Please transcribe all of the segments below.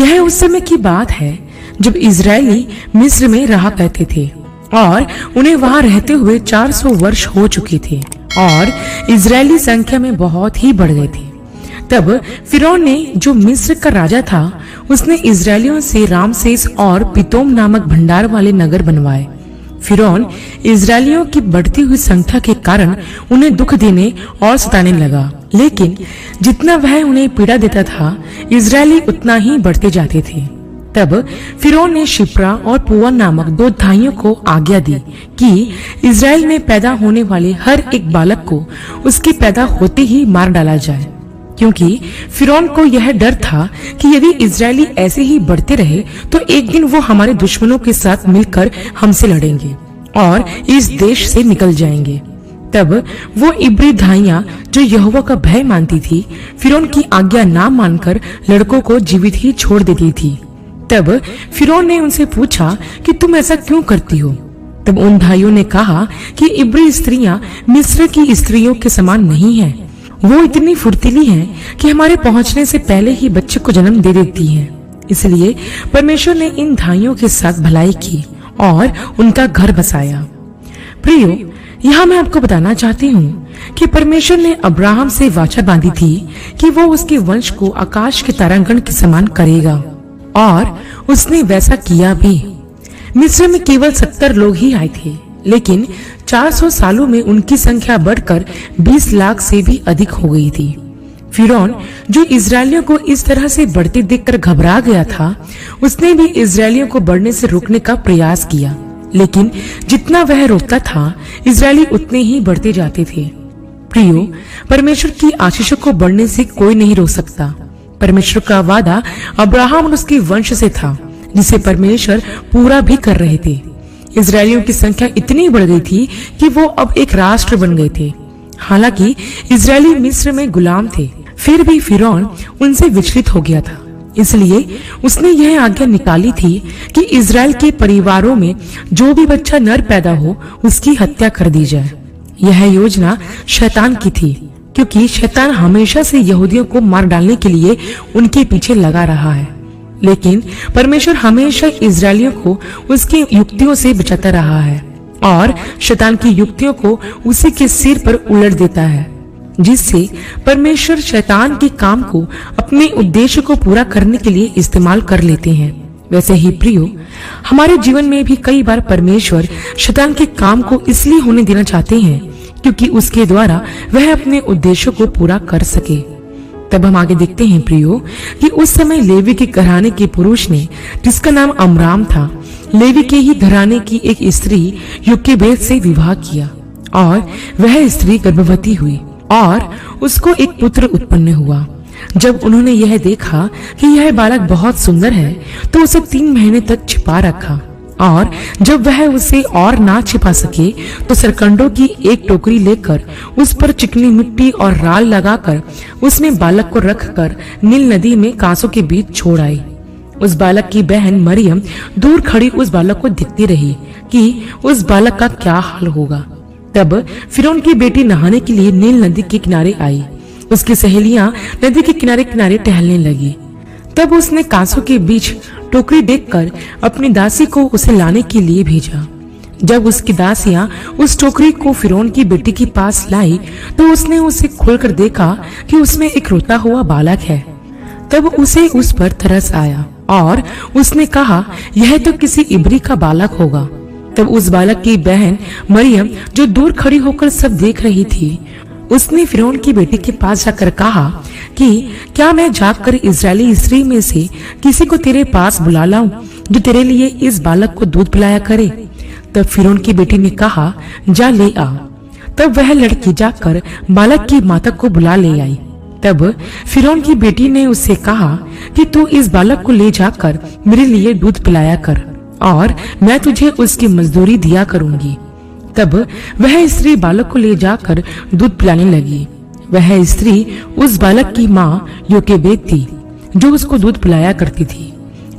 यह उस समय की बात है जब इजरायली मिस्र में रहा करते थे और उन्हें वहां रहते हुए 400 वर्ष हो चुके थे और इजरायली संख्या में बहुत ही बढ़ गए थे। तब फिरौन ने, जो मिस्र का राजा था, उसने इजरायलियों से रामसेस और पितोम नामक भंडार वाले नगर बनवाए। फिरौन इजरायलियों की बढ़ती हुई संख्या के कारण उन्हें दुख देने और सताने लगा, लेकिन जितना वह उन्हें पीड़ा देता था, इजरायली उतना ही बढ़ते जाते थे। तब फिरौन ने शिप्रा और पुआ नामक 2 धाइयों को आज्ञा दी कि इजराइल में पैदा होने वाले हर एक बालक को उसके पैदा होते ही मार डाला जाए, क्योंकि फिरौन को यह डर था कि यदि इजरायली ऐसे ही बढ़ते रहे तो एक दिन वो हमारे दुश्मनों के साथ मिलकर हमसे लड़ेंगे और इस देश से निकल जाएंगे। तब वो इब्री धाइयां, जो यहोवा का भय मानती थी, फिरौन की आज्ञा ना मानकर लड़कों को जीवित ही छोड़ देती थी। तब फिरौन ने उनसे पूछा कि तुम ऐसा क्यों करती हो? तब उन भाइयों ने कहा कि इब्री स्त्रियां मिस्र की स्त्रियों के समान नहीं हैं। वो इतनी फुर्तीली हैं कि हमारे पहुंचने से पहले ही बच्चे को जन्म दे देती हैं। इसलिए परमेश्वर ने इन धाइयों के साथ भलाई की और उनका घर बसाया। प्रियो, यहाँ मैं आपको बताना चाहती हूँ कि परमेश्वर ने अब्राहम से वाचा बांधी थी कि वो उसके वंश को आकाश के तारागण के समान करेगा, और उसने वैसा किया भी। मिस्र में केवल 70 लोग ही आए थे, लेकिन 400 सालों में उनकी संख्या बढ़कर 20 लाख से भी अधिक हो गई थी। फिरौन, जो इजरायलियों को इस तरह से बढ़ते देखकर घबरा गया था, उसने भी इजरायलियों को बढ़ने से रोकने का प्रयास किया, लेकिन जितना वह रोकता था, इजरायली उतने ही बढ़ते जाते थे। प्रियो, परमेश्वर की आशीषों को बढ़ने से कोई नहीं रोक सकता। परमेश्वर का वादा अब्राहम और उसके वंश से था, जिसे परमेश्वर पूरा भी कर रहे थे। इजरायलियों की संख्या इतनी बढ़ गई थी कि वो अब एक राष्ट्र बन गए थे। हालांकि इजरायली मिस्र में गुलाम थे, फिर भी फिरौन उनसे विचलित हो गया था। इसलिए उसने यह आज्ञा निकाली थी कि इजराइल के परिवारों में जो भी बच्चा नर पैदा हो, उसकी हत्या कर दी जाए। यह योजना शैतान की थी, क्योंकि शैतान हमेशा से यहूदियों को मार डालने के लिए उनके पीछे लगा रहा है। लेकिन परमेश्वर हमेशा इजरायलियों को उसकी युक्तियों से बचाता रहा है और शैतान की युक्तियों को उसी के सिर पर उलट देता है, जिससे परमेश्वर शैतान के काम को अपने उद्देश्य को पूरा करने के लिए इस्तेमाल कर लेते हैं। वैसे ही प्रियो, हमारे जीवन में भी कई बार परमेश्वर शैतान के काम को इसलिए होने देना चाहते हैं क्योंकि उसके द्वारा वह अपने उद्देश्यों को पूरा कर सके। तब हम आगे देखते हैं प्रियो कि उस समय लेवी के घराने के पुरुष ने, जिसका नाम अमराम था, लेवी के ही घराने की एक स्त्री योकेबेद से विवाह किया और वह स्त्री गर्भवती हुई और उसको एक पुत्र उत्पन्न हुआ। जब उन्होंने यह देखा कि यह बालक बहुत सुंदर है, तो उसे 3 महीने तक छिपा रखा, और जब वह उसे और ना छिपा सके तो सरकंडों की एक टोकरी लेकर उस पर चिकनी मिट्टी और राल लगाकर उसमें बालक को रखकर नील नदी में कांसों के बीच छोड़ आई। उस बालक की बहन मरियम दूर खड़ी उस बालक को देखती रही कि उस बालक का क्या हाल होगा। तब फिरौन की बेटी नहाने के लिए नील नदी के किनारे आई। उसकी सहेलियां नदी के किनारे किनारे टहलने लगी। तब उसने कांसों के बीच टोकरी देखकर अपनी दासी को उसे लाने के लिए भेजा। जब उसकी दासियां उस टोकरी को फिरौन की बेटी के पास लाई तो उसने उसे खोलकर देखा कि उसमें एक रोता हुआ बालक है। तब उसे उस पर तरस आया और उसने कहा, यह तो किसी इब्री का बालक होगा। तब उस बालक की बहन मरियम, जो दूर खड़ी होकर सब देख रही थी, उसने फिरौन की बेटी के पास जाकर कहा कि क्या मैं जाकर इजरायली स्त्री में से किसी को तेरे पास बुला लाऊं जो तेरे लिए इस बालक को दूध पिलाया करे? तब फिरौन की बेटी ने कहा, जा ले आ। तब वह लड़की जाकर बालक की माता को बुला ले आई। तब फिरौन की बेटी ने उससे कहा कि तू इस बालक को ले जाकर मेरे लिए दूध पिलाया कर और मैं तुझे उसकी मजदूरी दिया करूंगी। तब वह स्त्री बालक को ले जाकर दूध पिलाने लगी। वह स्त्री उस बालक की माँ योकेबेद थी, जो उसको दूध पिलाया करती थी।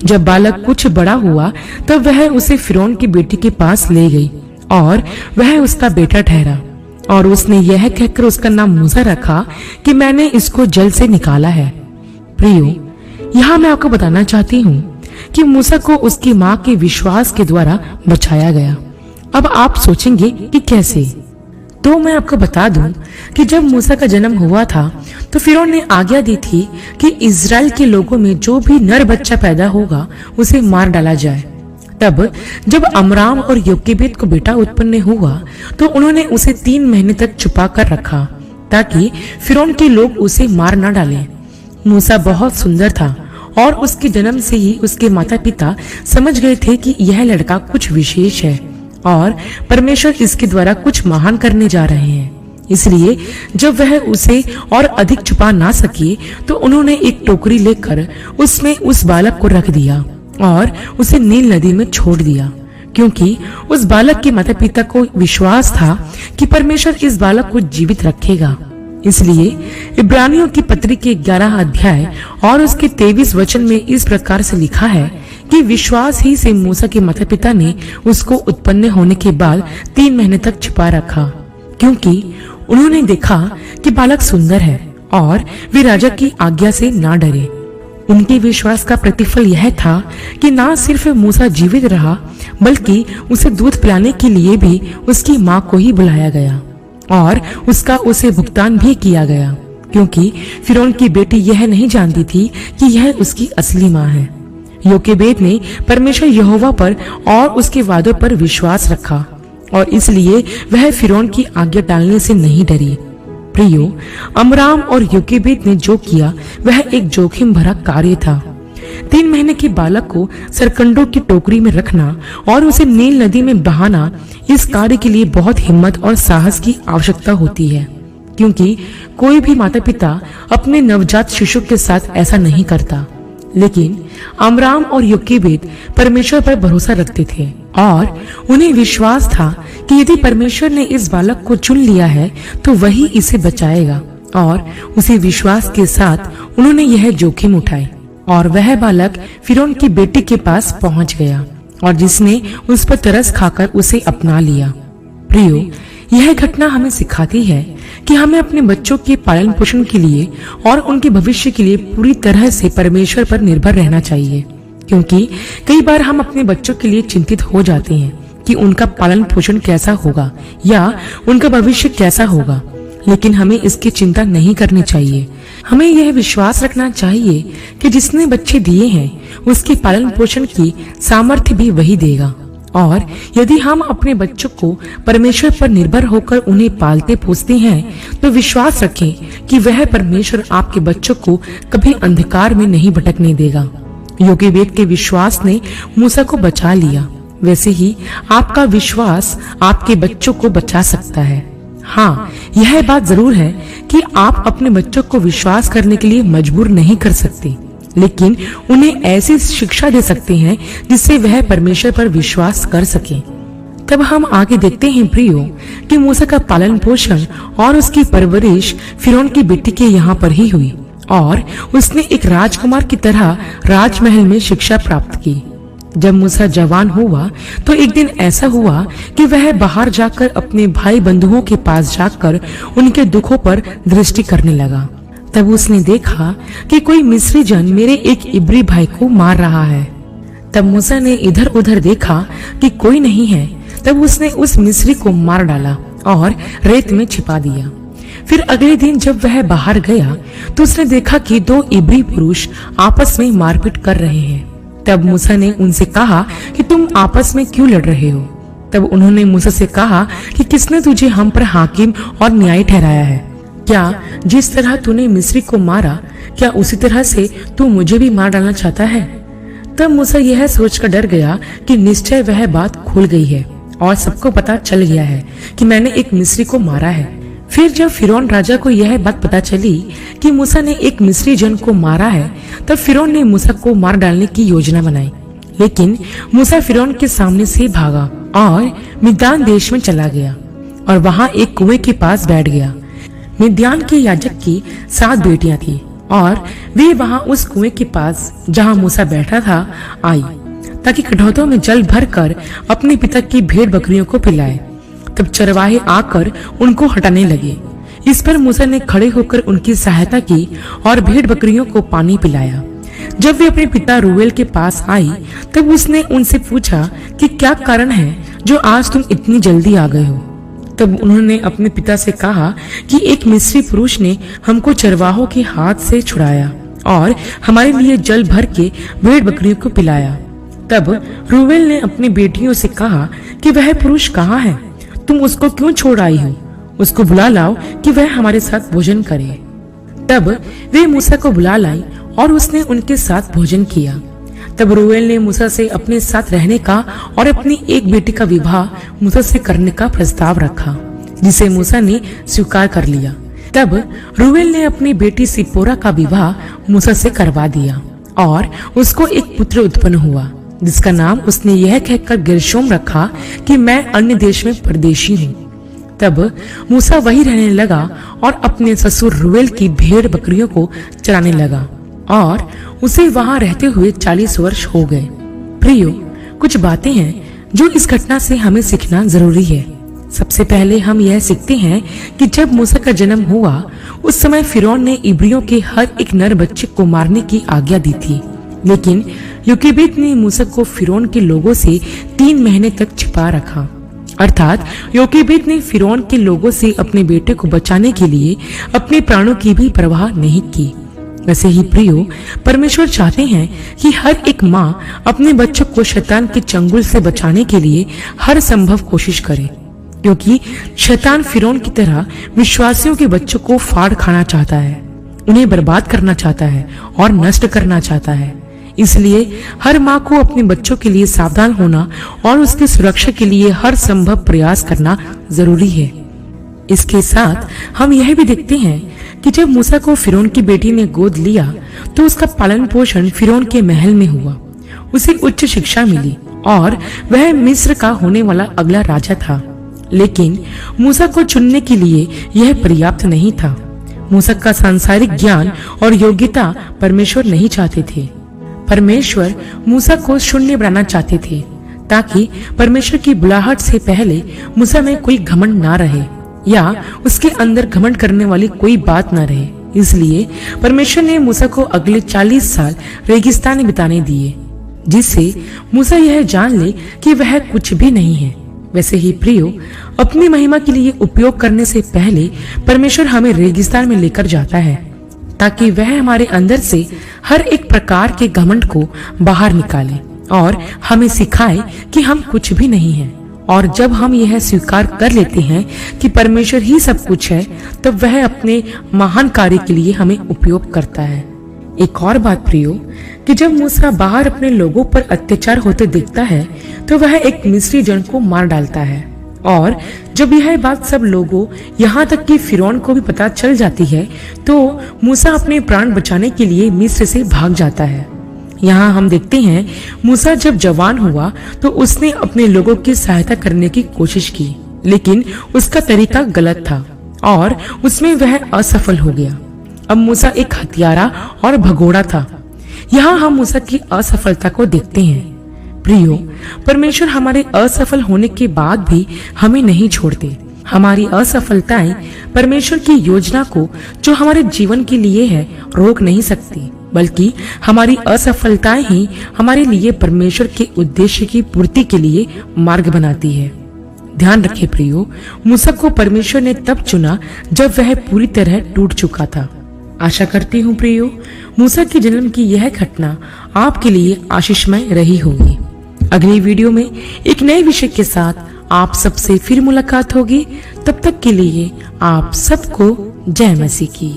जब बालक कुछ बड़ा हुआ तब वह उसे फिरौन की बेटी के पास ले गई और वह उसका बेटा ठहरा, और उसने यह कहकर उसका नाम मूसा रखा कि मैंने इसको जल से निकाला है। प्रियो, यहाँ मैं आपको बताना चाहती हूँ कि मूसा को उसकी माँ के विश्वास के द्वारा बचाया गया। अब आप सोचेंगे कि कैसे? तो मैं आपको बता दूं कि जब मूसा का जन्म हुआ था तो फिरौन ने आज्ञा दी थी कि इज़राइल के लोगों में जो भी नर बच्चा पैदा होगा उसे मार डाला जाए। तब जब अमराम और योकेबेद को बेटा उत्पन्न हुआ तो उन्होंने उसे 3 महीने तक छुपा कर रखा ताकि फिरौन के लोग उसे मार न डालें। मूसा बहुत सुंदर था और उसके जन्म से ही उसके माता पिता समझ गए थे कि यह लड़का कुछ विशेष है और परमेश्वर इसके द्वारा कुछ महान करने जा रहे हैं। इसलिए जब वह उसे और अधिक छुपा ना सके तो उन्होंने एक टोकरी लेकर उसमें उस बालक को रख दिया और उसे नील नदी में छोड़ दिया, क्योंकि उस बालक के माता पिता को विश्वास था कि परमेश्वर इस बालक को जीवित रखेगा। इसलिए इब्रानियों की पत्री के 11 अध्याय और उसके 23 वचन में इस प्रकार से लिखा है कि विश्वास ही से मूसा के माता पिता ने उसको उत्पन्न होने के बाद 3 महीने तक छिपा रखा, क्योंकि उन्होंने देखा कि बालक सुंदर है और वे राजा की आज्ञा से ना डरे। उनके विश्वास का प्रतिफल यह था कि ना सिर्फ मूसा जीवित रहा बल्कि उसे दूध पिलाने के लिए भी उसकी माँ को ही बुलाया गया और उसका उसे भुगतान भी किया गया, क्योंकि फिरौन की बेटी यह नहीं जानती थी कि यह उसकी असली माँ है। योकेबेद ने परमेश्वर यहोवा पर और उसके वादों पर विश्वास रखा और इसलिए वह फिरौन की आज्ञा टालने से नहीं डरी। प्रियो, अमराम और योकेबेद ने जो किया वह एक जोखिम भरा कार्य था। 3 महीने के बालक को सरकंडों की टोकरी में रखना और उसे नील नदी में बहाना, इस कार्य के लिए बहुत हिम्मत और साहस की आवश्यकता होती है, क्योंकि कोई भी माता पिता अपने नवजात शिशु के साथ ऐसा नहीं करता। लेकिन अमराम और योकेबेद परमेश्वर पर भरोसा रखते थे और उन्हें विश्वास था कि यदि परमेश्वर ने इस बालक को चुन लिया है तो वही इसे बचाएगा, और उसी विश्वास के साथ उन्होंने यह जोखिम उठाए और वह बालक फिरौन की बेटी के पास पहुंच गया और जिसने उस पर तरस खाकर उसे अपना लिया। प्रियो, यह घटना हमें सिखाती है कि हमें अपने बच्चों के पालन पोषण के लिए और उनके भविष्य के लिए पूरी तरह से परमेश्वर पर निर्भर रहना चाहिए, क्योंकि कई बार हम अपने बच्चों के लिए चिंतित हो जाते हैं कि उनका पालन पोषण कैसा होगा या उनका भविष्य कैसा होगा, लेकिन हमें इसकी चिंता नहीं करनी चाहिए। हमें यह विश्वास रखना चाहिए कि जिसने बच्चे दिए हैं उसके पालन पोषण की सामर्थ्य भी वही देगा, और यदि हम अपने बच्चों को परमेश्वर पर निर्भर होकर उन्हें पालते पोसते हैं तो विश्वास रखें कि वह परमेश्वर आपके बच्चों को कभी अंधकार में नहीं भटकने देगा। योकेबेद के विश्वास ने मूसा को बचा लिया, वैसे ही आपका विश्वास आपके बच्चों को बचा सकता है। हाँ, यह बात जरूर है कि आप अपने बच्चों को विश्वास करने के लिए मजबूर नहीं कर सकते, लेकिन उन्हें ऐसी शिक्षा दे सकते हैं जिससे वह परमेश्वर पर विश्वास कर सके। तब हम आगे देखते हैं प्रियो कि मूसा का पालन पोषण और उसकी परवरिश फिरौन की बेटी के यहाँ पर ही हुई और उसने एक राजकुमार की तरह राजमहल में शिक्षा प्राप्त की। जब मूसा जवान हुआ तो एक दिन ऐसा हुआ कि वह बाहर जाकर अपने भाई बंधुओं के पास जाकर उनके दुखों पर दृष्टि करने लगा। तब उसने देखा कि कोई मिस्री जन मेरे एक इब्री भाई को मार रहा है। तब मूसा ने इधर उधर देखा कि कोई नहीं है, तब उसने उस मिस्री को मार डाला और रेत में छिपा दिया। फिर अगले दिन जब वह बाहर गया तो उसने देखा कि 2 इब्री पुरुष आपस में मारपीट कर रहे हैं। तब मूसा ने उनसे कहा कि तुम आपस में क्यों लड़ रहे हो? तब उन्होंने मूसा से कहा कि किसने तुझे हम पर हाकिम और न्यायी ठहराया है? क्या जिस तरह तूने मिस्री को मारा, क्या उसी तरह से तू मुझे भी मार डालना चाहता है? तब मूसा यह सोचकर डर गया कि निश्चय वह बात खुल गई है और सबको पता चल गया है कि मैंने एक मिस्री को मारा है। फिर जब फिरौन राजा को यह बात पता चली कि मूसा ने एक मिस्री जन को मारा है, तब फिरौन ने मूसा को मार डालने की योजना बनाई। लेकिन मूसा फिरौन के सामने से भागा और मिद्यान देश में चला गया और वहां एक कुएं के पास बैठ गया। मिद्यान के याजक की 7 बेटियां थी और वे वहां उस कुएं के पास जहां मूसा बैठा था आई, ताकि कटोरों में जल भरकर अपने पिता की भेड़ बकरियों को पिलाए। तब चरवाहे आकर उनको हटाने लगे। इस पर मूसा ने खड़े होकर उनकी सहायता की और भेड़ बकरियों को पानी पिलाया। जब वे अपने पिता रूबेल के पास आई तब उसने उनसे पूछा कि क्या कारण है जो आज तुम इतनी जल्दी आ गए हो। तब उन्होंने अपने पिता से कहा कि एक मिस्री पुरुष ने हमको चरवाहों के हाथ से छुड़ाया और हमारे लिए जल भर के भेड़ बकरियों को पिलाया। तब रूबेल ने अपनी बेटियों से कहा कि वह पुरुष कहाँ है, तुम उसको क्यों छोड़ आई हो, उसको बुला लाओ कि वह हमारे साथ भोजन करे। तब वे मूसा को बुला लाई और उसने उनके साथ भोजन किया। तब रूबेल ने मूसा से अपने साथ रहने का और अपनी एक बेटी का विवाह मूसा से करने का प्रस्ताव रखा, जिसे मूसा ने स्वीकार कर लिया। तब रूबेल ने अपनी बेटी सिपोरा का विवाह मूसा से करवा दिया और उसको एक पुत्र उत्पन्न हुआ, जिसका नाम उसने यह कहकर गेर्शोम रखा कि मैं अन्य देश में परदेशी हूँ। तब मूसा वहीं रहने लगा और अपने ससुर रूबेल की भेड़ बकरियों को चराने लगा और उसे वहां रहते हुए 40 वर्ष हो गए। प्रियो, कुछ बातें हैं जो इस घटना से हमें सीखना जरूरी है। सबसे पहले हम यह सीखते हैं कि जब मूसा का जन्म हुआ उस समय फिरौन ने इब्रियों के हर एक नर बच्चे को मारने की आज्ञा दी थी, लेकिन योकेबेद ने मूसा को फिरौन के लोगों से 3 महीने तक छिपा रखा। अर्थात योकेबेद ने फिरौन के लोगों से अपने बेटे को बचाने के लिए अपने प्राणों की भी परवाह नहीं की। वैसे ही प्रियो, परमेश्वर चाहते हैं कि हर एक माँ अपने बच्चों को शैतान के चंगुल से बचाने के लिए हर संभव कोशिश करे, क्योंकि शैतान फिरौन की तरह विश्वासियों के बच्चों को फाड़ खाना चाहता है, उन्हें बर्बाद करना चाहता है और नष्ट करना चाहता है। इसलिए हर माँ को अपने बच्चों के लिए सावधान होना और उसकी सुरक्षा के लिए हर संभव प्रयास करना जरूरी है। इसके साथ हम यह भी देखते हैं कि जब मूसा को फिरौन की बेटी ने गोद लिया तो उसका पालन पोषण फिरौन के महल में हुआ। उसे उच्च शिक्षा मिली और वह मिस्र का होने वाला अगला राजा था। लेकिन मूसा को चुनने के लिए यह पर्याप्त नहीं था। मूसा का सांसारिक ज्ञान और योग्यता परमेश्वर नहीं चाहते थे। परमेश्वर मूसा को शून्य बनाना चाहते थे ताकि परमेश्वर की बुलाहट से पहले मूसा में कोई घमंड ना रहे या उसके अंदर घमंड करने वाली कोई बात ना रहे। इसलिए परमेश्वर ने मूसा को अगले 40 साल रेगिस्तान में बिताने दिए, जिससे मूसा यह जान ले कि वह कुछ भी नहीं है। वैसे ही प्रियो, अपनी महिमा के लिए उपयोग करने से पहले परमेश्वर हमें रेगिस्तान में लेकर जाता है ताकि वह हमारे अंदर से हर एक प्रकार के घमंड को बाहर निकाले और हमें सिखाए कि हम कुछ भी नहीं हैं। और जब हम यह स्वीकार कर लेते हैं कि परमेश्वर ही सब कुछ है, तब वह अपने महान कार्य के लिए हमें उपयोग करता है। एक और बात प्रियो, कि जब मूसा बाहर अपने लोगों पर अत्याचार होते देखता है तो वह एक मिस्री जन को मार डालता है। और जब यह बात सब लोगों, यहाँ तक कि फिरौन को भी पता चल जाती है, तो मूसा अपने प्राण बचाने के लिए मिस्र से भाग जाता है। यहाँ हम देखते हैं मूसा जब जवान हुआ तो उसने अपने लोगों की सहायता करने की कोशिश की, लेकिन उसका तरीका गलत था और उसमें वह असफल हो गया। अब मूसा एक हत्यारा और भगोड़ा था। यहाँ हम मूसा की असफलता को देखते हैं। प्रियो, परमेश्वर हमारे असफल होने के बाद भी हमें नहीं छोड़ते। हमारी असफलताएं परमेश्वर की योजना को जो हमारे जीवन के लिए है रोक नहीं सकती, बल्कि हमारी असफलताएं ही हमारे लिए परमेश्वर के उद्देश्य की पूर्ति के लिए मार्ग बनाती है। ध्यान रखें प्रियो, मूसा को परमेश्वर ने तब चुना जब वह पूरी तरह टूट चुका था। आशा करती हूँ प्रियो, मूसा के जन्म की यह घटना आपके लिए आशीषमय रही होगी। अगली वीडियो में एक नए विषय के साथ आप सबसे फिर मुलाकात होगी। तब तक के लिए आप सबको जय मसीह की।